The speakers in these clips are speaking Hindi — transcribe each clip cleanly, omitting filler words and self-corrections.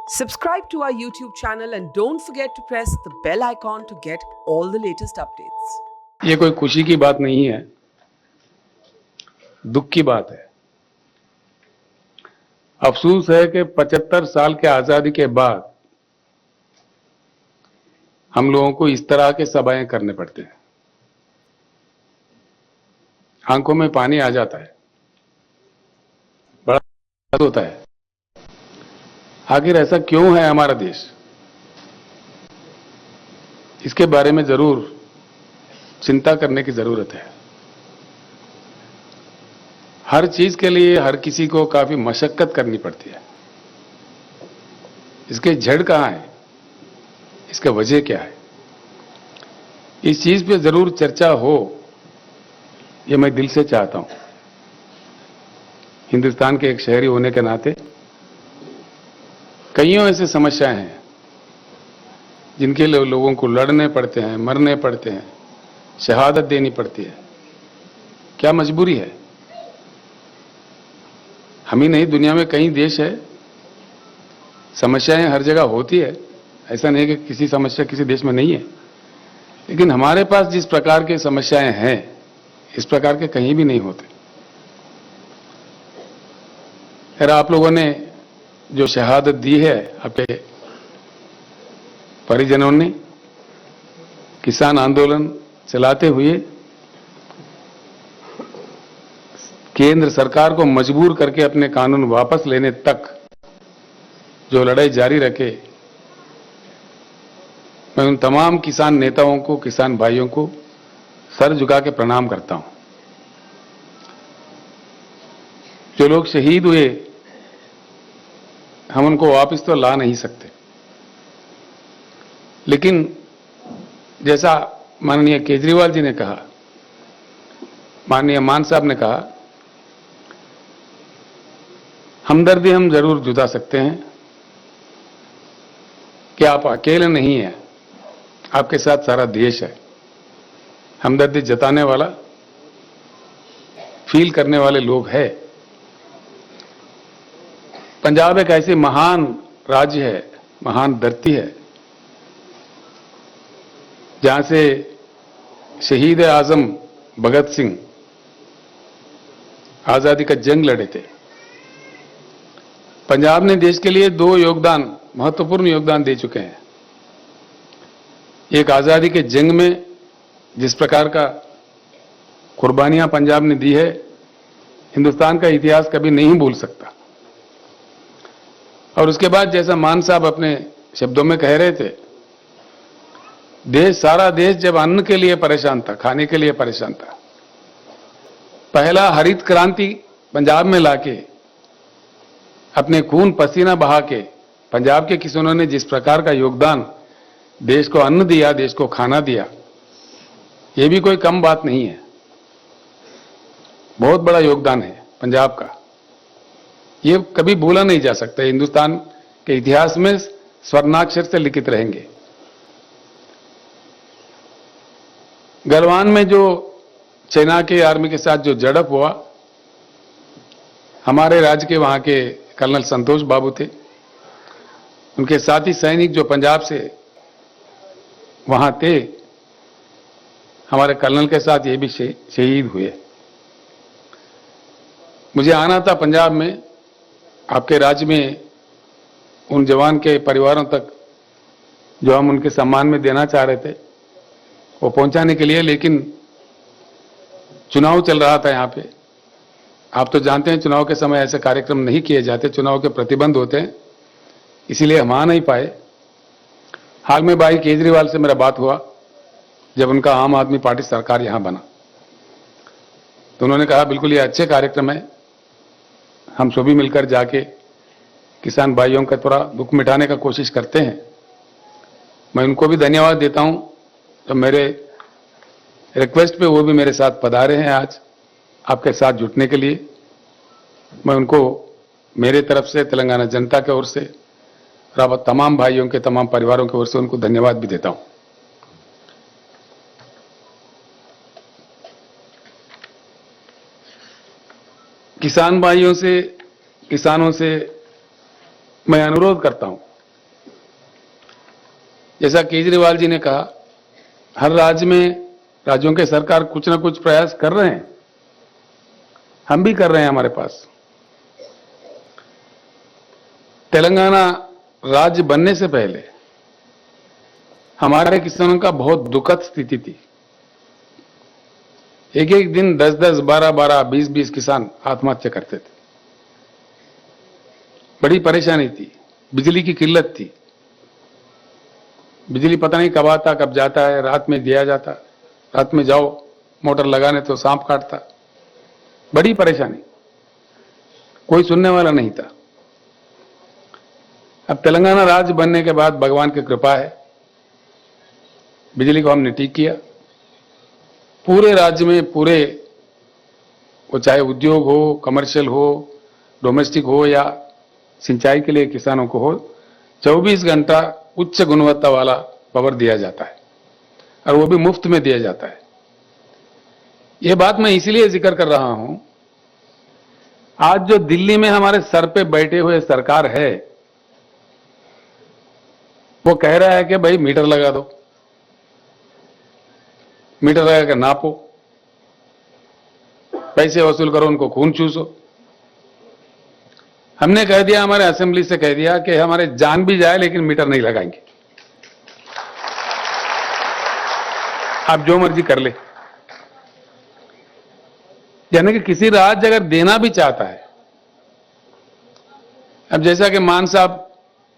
Subscribe to our YouTube channel and don't forget to press the bell icon to get all the latest updates. ये कोई खुशी की बात नहीं है, दुख की बात है। अफसोस है कि 75 साल के आजादी के बाद हम लोगों को इस तरह के सभाएं करने पड़ते हैं। आंखों में पानी आ जाता है, बड़ा दर्द होता है। आखिर ऐसा क्यों है हमारा देश? इसके बारे में जरूर चिंता करने की जरूरत है। हर चीज के लिए हर किसी को काफी मशक्कत करनी पड़ती है। इसके जड़ कहां है, इसका वजह क्या है, इस चीज पे जरूर चर्चा हो, यह मैं दिल से चाहता हूं। हिंदुस्तान के एक शहरी होने के नाते कईयों ऐसी समस्याएं हैं जिनके लिए लोगों को लड़ने पड़ते हैं, मरने पड़ते हैं, शहादत देनी पड़ती है। क्या मजबूरी है? हम ही नहीं, दुनिया में कई देश है, समस्याएं हर जगह होती है। ऐसा नहीं कि किसी समस्या किसी देश में नहीं है, लेकिन हमारे पास जिस प्रकार की समस्याएं हैं, इस प्रकार के कहीं भी नहीं होते। खैर, आप लोगों ने जो शहादत दी है आपके परिजनों ने, किसान आंदोलन चलाते हुए केंद्र सरकार को मजबूर करके अपने कानून वापस लेने तक जो लड़ाई जारी रखे, मैं उन तमाम किसान नेताओं को, किसान भाइयों को सर झुका के प्रणाम करता हूं। जो लोग शहीद हुए, हम उनको वापस तो ला नहीं सकते, लेकिन जैसा माननीय केजरीवाल जी ने कहा, माननीय मान साहब ने कहा, हमदर्दी हम जरूर जुटा सकते हैं कि आप अकेले नहीं हैं, आपके साथ सारा देश है। हमदर्दी जताने वाला, फील करने वाले लोग हैं। पंजाब एक ऐसी महान राज्य है, महान धरती है, जहां से शहीद आजम भगत सिंह आजादी का जंग लड़े थे। पंजाब ने देश के लिए दो महत्वपूर्ण योगदान दे चुके हैं। एक आजादी के जंग में जिस प्रकार का कुर्बानियां पंजाब ने दी है, हिंदुस्तान का इतिहास कभी नहीं भूल सकता। और उसके बाद जैसा मान साहब अपने शब्दों में कह रहे थे, सारा देश जब अन्न के लिए परेशान था, खाने के लिए परेशान था, पहला हरित क्रांति पंजाब में लाके अपने खून पसीना बहा के पंजाब के किसानों ने जिस प्रकार का योगदान देश को अन्न दिया, देश को खाना दिया, यह भी कोई कम बात नहीं है। बहुत बड़ा योगदान है पंजाब का, ये कभी भूला नहीं जा सकता। हिंदुस्तान के इतिहास में स्वर्णाक्षर से लिखित रहेंगे। गलवान में जो चाइना के आर्मी के साथ जो झड़प हुआ, हमारे राज्य के वहां के कर्नल संतोष बाबू थे, उनके साथी सैनिक जो पंजाब से वहां थे, हमारे कर्नल के साथ ये भी शहीद हुए। मुझे आना था पंजाब में, आपके राज्य में उन जवान के परिवारों तक जो हम उनके सम्मान में देना चाह रहे थे, वो पहुंचाने के लिए, लेकिन चुनाव चल रहा था यहाँ पे। आप तो जानते हैं चुनाव के समय ऐसे कार्यक्रम नहीं किए जाते, चुनाव के प्रतिबंध होते हैं, इसीलिए हम आ नहीं पाए। हाल में भाई केजरीवाल से मेरा बात हुआ जब उनका आम आदमी पार्टी सरकार यहां बना, तो उन्होंने कहा बिल्कुल ये अच्छे कार्यक्रम है, हम सभी मिलकर जाके किसान भाइयों का थोड़ा दुख मिटाने का कोशिश करते हैं। मैं उनको भी धन्यवाद देता हूं, तो मेरे रिक्वेस्ट पे वो भी मेरे साथ पधारे हैं आज आपके साथ जुटने के लिए। मैं उनको मेरे तरफ से, तेलंगाना जनता की ओर से, और तमाम भाइयों के, तमाम परिवारों की ओर से उनको धन्यवाद भी देता हूं। किसान भाइयों से, किसानों से मैं अनुरोध करता हूं जैसा केजरीवाल जी ने कहा, हर राज्य में राज्यों के सरकार कुछ ना कुछ प्रयास कर रहे हैं, हम भी कर रहे हैं। हमारे पास तेलंगाना राज्य बनने से पहले हमारे किसानों का बहुत दुखद स्थिति थी। एक एक दिन 10-10, 12-12, 20-20 किसान आत्महत्या करते थे। बड़ी परेशानी थी, बिजली की किल्लत थी, बिजली पता नहीं कब आता कब जाता है, रात में दिया जाता, रात में जाओ मोटर लगाने तो सांप काटता, बड़ी परेशानी, कोई सुनने वाला नहीं था। अब तेलंगाना राज्य बनने के बाद भगवान की कृपा है, बिजली को हमने ठीक किया। पूरे राज्य में, पूरे वो चाहे उद्योग हो, कमर्शियल हो, डोमेस्टिक हो या सिंचाई के लिए किसानों को हो, 24 घंटा उच्च गुणवत्ता वाला पावर दिया जाता है और वो भी मुफ्त में दिया जाता है। ये बात मैं इसलिए जिक्र कर रहा हूं, आज जो दिल्ली में हमारे सर पे बैठे हुए सरकार है, वो कह रहा है कि भाई मीटर लगा दो, मीटर लगा कर नापो, पैसे वसूल करो, उनको खून चूसो। हमने कह दिया, हमारे असेंबली से कह दिया कि हमारे जान भी जाए लेकिन मीटर नहीं लगाएंगे, आप जो मर्जी कर ले। यानी कि किसी राज्य अगर देना भी चाहता है, अब जैसा कि मान साहब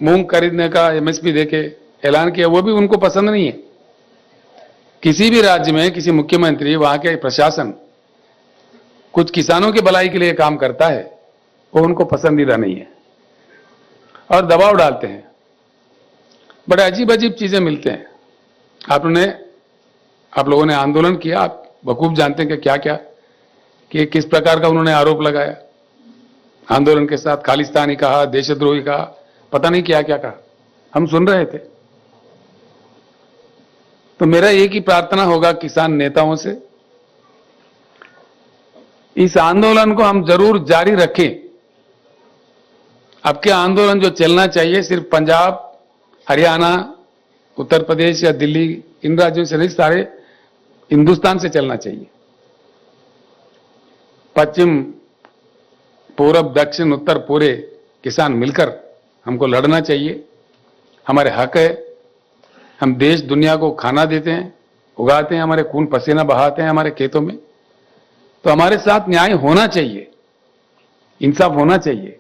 मूंग खरीदने का एमएसपी देके ऐलान किया, वो भी उनको पसंद नहीं है। किसी भी राज्य में किसी मुख्यमंत्री, वहां के प्रशासन कुछ किसानों की भलाई के लिए काम करता है, वो उनको पसंदीदा नहीं है और दबाव डालते हैं। बड़े अजीब अजीब चीजें मिलते हैं। आप लोगों ने आंदोलन किया, आप बखूब जानते हैं कि क्या क्या, कि किस प्रकार का उन्होंने आरोप लगाया। आंदोलन के साथ खालिस्तानी कहा, देशद्रोही कहा, पता नहीं क्या क्या कहा, हम सुन रहे थे। तो मेरा एक ही प्रार्थना होगा किसान नेताओं से, इस आंदोलन को हम जरूर जारी रखें। आपके आंदोलन जो चलना चाहिए सिर्फ पंजाब, हरियाणा, उत्तर प्रदेश या दिल्ली, इन राज्यों से नहीं, सारे हिंदुस्तान से चलना चाहिए। पश्चिम, पूरब, दक्षिण, उत्तर पूरे किसान मिलकर हमको लड़ना चाहिए। हमारे हक है, हम देश दुनिया को खाना देते हैं, उगाते हैं, हमारे खून पसीना बहाते हैं हमारे खेतों में, तो हमारे साथ न्याय होना चाहिए, इंसाफ होना चाहिए।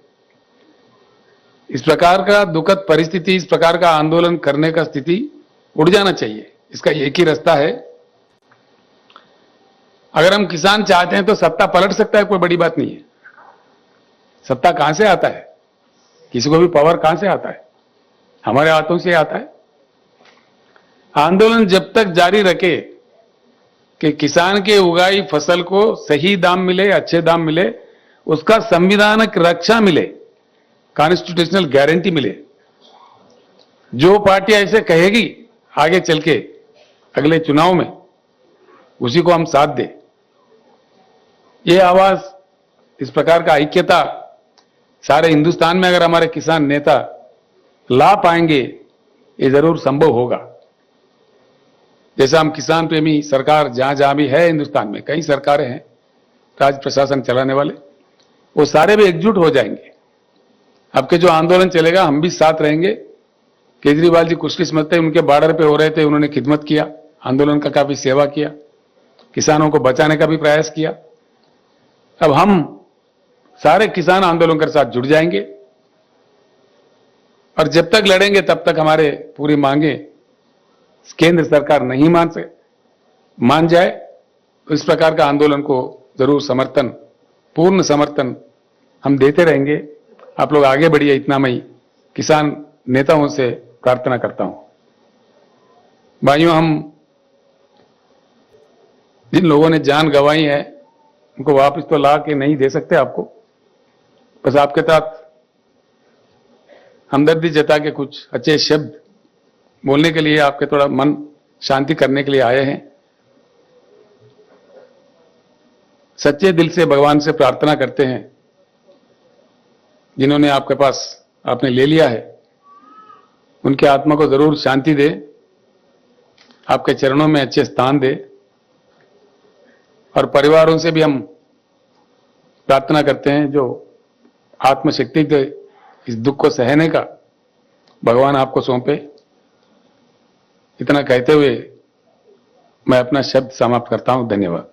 इस प्रकार का दुखद परिस्थिति, इस प्रकार का आंदोलन करने का स्थिति उड़ जाना चाहिए। इसका एक ही रास्ता है, अगर हम किसान चाहते हैं तो सत्ता पलट सकता है, कोई बड़ी बात नहीं है। सत्ता कहां से आता है, किसी को भी पावर कहां से आता है, हमारे हाथों से आता है। आंदोलन जब तक जारी रखे कि किसान के उगाई फसल को सही दाम मिले, अच्छे दाम मिले, उसका संविधानिक रक्षा मिले, कॉन्स्टिट्यूशनल गारंटी मिले, जो पार्टी ऐसे कहेगी आगे चल के अगले चुनाव में, उसी को हम साथ दें। ये आवाज, इस प्रकार का ऐक्यता सारे हिंदुस्तान में अगर हमारे किसान नेता ला पाएंगे, ये जरूर संभव होगा। जैसा हम किसान प्रेमी सरकार जहां जहां भी है हिंदुस्तान में, कई सरकारें हैं राज्य प्रशासन चलाने वाले, वो सारे भी एकजुट हो जाएंगे। आपके जो आंदोलन चलेगा, हम भी साथ रहेंगे। केजरीवाल जी खुशकिस्मत थे, उनके बॉर्डर पे हो रहे थे, उन्होंने खिदमत किया, आंदोलन का काफी सेवा किया, किसानों को बचाने का भी प्रयास किया। अब हम सारे किसान आंदोलन के साथ जुड़ जाएंगे और जब तक लड़ेंगे तब तक हमारे पूरी मांगे केंद्र सरकार नहीं मान जाए, तो इस प्रकार का आंदोलन को जरूर समर्थन, पूर्ण समर्थन हम देते रहेंगे। आप लोग आगे बढ़िए, इतना मैं किसान नेताओं से प्रार्थना करता हूं। भाइयों, हम जिन लोगों ने जान गंवाई है, उनको वापस तो ला के नहीं दे सकते आपको, बस आपके साथ हमदर्दी जता के कुछ अच्छे शब्द बोलने के लिए, आपके थोड़ा मन शांति करने के लिए आए हैं। सच्चे दिल से भगवान से प्रार्थना करते हैं, जिन्होंने आपके पास आपने ले लिया है, उनकी आत्मा को जरूर शांति दे, आपके चरणों में अच्छे स्थान दे। और परिवारों से भी हम प्रार्थना करते हैं जो आत्मशक्ति के इस दुख को सहने का भगवान आपको सौंपे। इतना कहते हुए मैं अपना शब्द समाप्त करता हूं। धन्यवाद।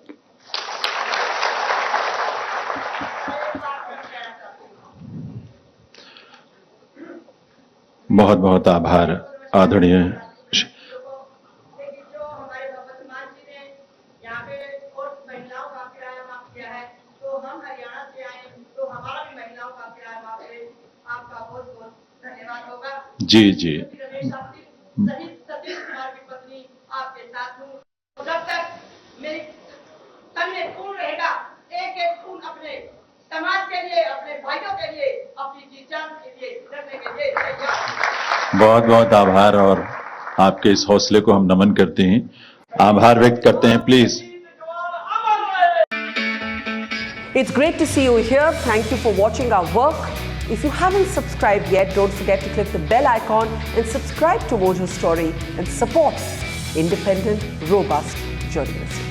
बहुत बहुत आभार आदरणीय। जो हमारे भगवत मान जी ने यहाँ पे और महिलाओं का किराया माफ किया है, तो हम हरियाणा से आए तो हमारा भी महिलाओं का किराया माफ है। आपका बहुत बहुत धन्यवाद होगा। जी जी रमेश आपकी सहित सतीश कुमार की पत्नी आपके साथ हूँ। जब तक मेरी तन में खून रहेगा, एक एक खून अपने समाज के लिए, अपने भाइयों के लिए, अपनी जी जान के लिए लड़ने के लिए तैयार। बहुत बहुत आभार और आपके इस हौसले को हम नमन करते हैं, आभार व्यक्त करते हैं। Please. It's great to see you here. Thank you for watching our work. If you haven't subscribed yet, don't forget to click the bell icon and subscribe to Mojo Story and support independent, robust journalism.